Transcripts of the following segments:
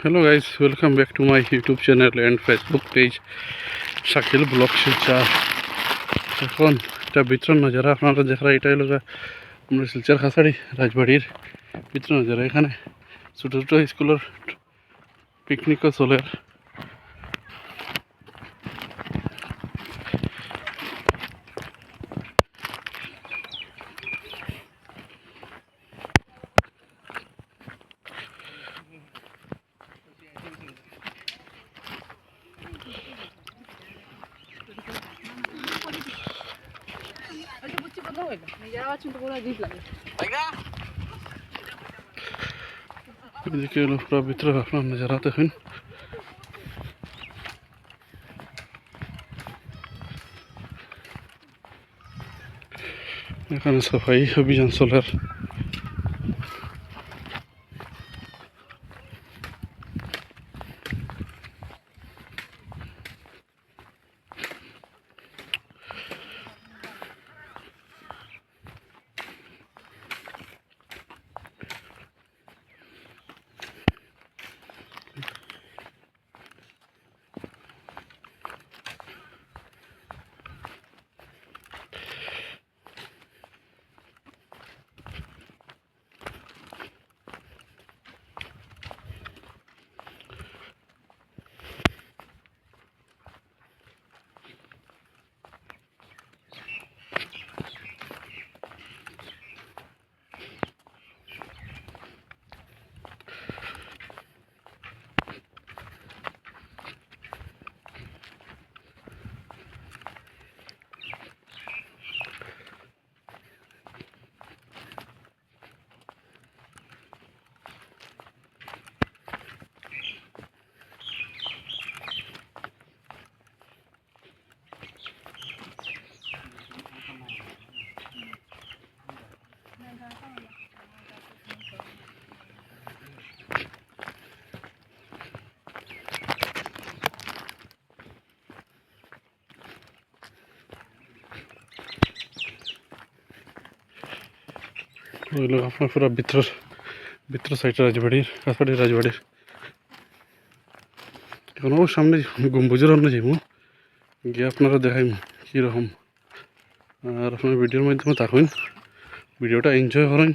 Hello guys, welcome back to my YouTube channel and Facebook page Shakil blog Silchar. এখন এটা ভিতর নজারা আপনারা দেখা এটাই লোক আমরা শিলচর খাসাড়ি রাজবাড়ির ভিতর নজারা। এখানে ছোটো ছোটো স্কুলের পিকনিকও চলে। এদিকে পুরো ভিতরে আপনার নজারা দেখুন। এখানে সাফাই অভিযান চলে। ওইগুলো আপনার পুরো ভিতর সাইডে রাজবাড়ির কাছাড়ি রাজবাড়ির। এখন ওর সামনে গম্বুজের অন্য যাইব গিয়ে আপনারা দেখাইম কীরকম। আর আপনার ভিডিওর মাধ্যমে থাকুন, ভিডিওটা এনজয় করেন।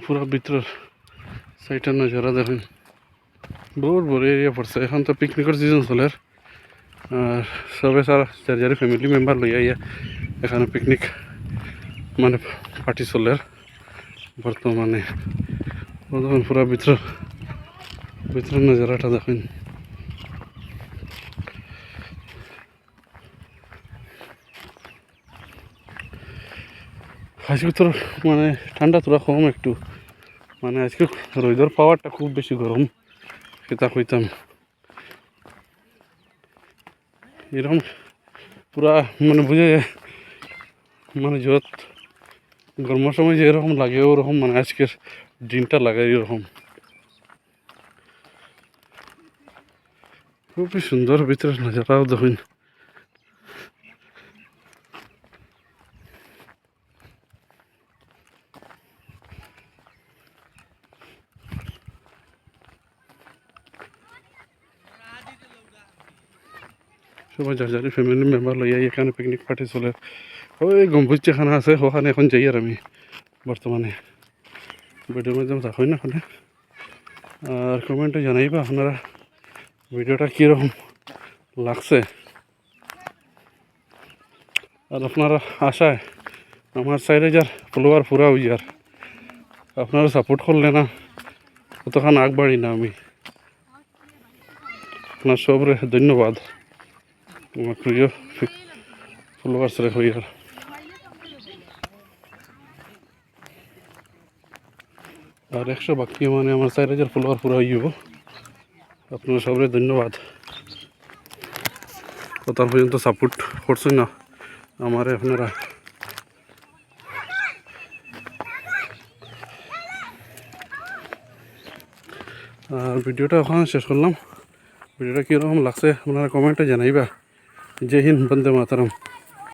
পুরো ভিতর সাইডের নজারা দেখেন, বহুত বড় এরিয়া পড়ছে। এখন তো পিকনিকের সিজন চলে আর সবে সারা যার ফ্যামিলি মেম্বার লইয়া ইয়া এখানে পিকনিক মানে পার্টি চলে বর্তমানে। দেখুন পুরো ভিতর নজারাটা দেখুন। আজকে তোর মানে ঠান্ডা তোরা কম একটু, মানে আজকে রোদের পাওয়ারটা খুব বেশি গরম সেটা কইতাম। এরকম পুরা মানে বুঝে মানে যত গরমের সময় যে এরকম লাগে ওরকম মানে আজকের দিনটা লাগে এরকম। খুবই সুন্দর ভিতরে নজারাও দেখুন। সবাই যার ফ্যামিলি মেম্বার লইয়া এখানে পিকনিক পার্টি চলে। ওই গম্বুজ যেখানে আছে ওখানে এখন যাই আর আমি বর্তমানে ভিডিওর মাধ্যমে থাকুন না ওখানে। আর কমেন্টে জানাইবা আপনারা ভিডিওটা কীরকম লাগছে। আর আপনারা আশায় আমার সাইডে যার ফলোয়ার পুরা হই আর আপনারা সাপোর্ট করলে না কতক্ষণ আগবাড়ি না আমি। আপনার সবরে ধন্যবাদ আমার প্রিয় ফলোয়ার্স রে হই আর। আর 100 বাকি মানে আমার 4000 ফলোয়ার পুরা হয়ে যাব। আপনারা সবাই ধন্যবাদ। তার পর্যন্ত সাপোর্ট করছেন না আমারে আপনারা। আর ভিডিওটা ওখানে শেষ করলাম। ভিডিওটা কীরকম লাগছে আপনারা কমেন্টে জানাইবা। জয় হিন্দ, বন্দে মাতরম।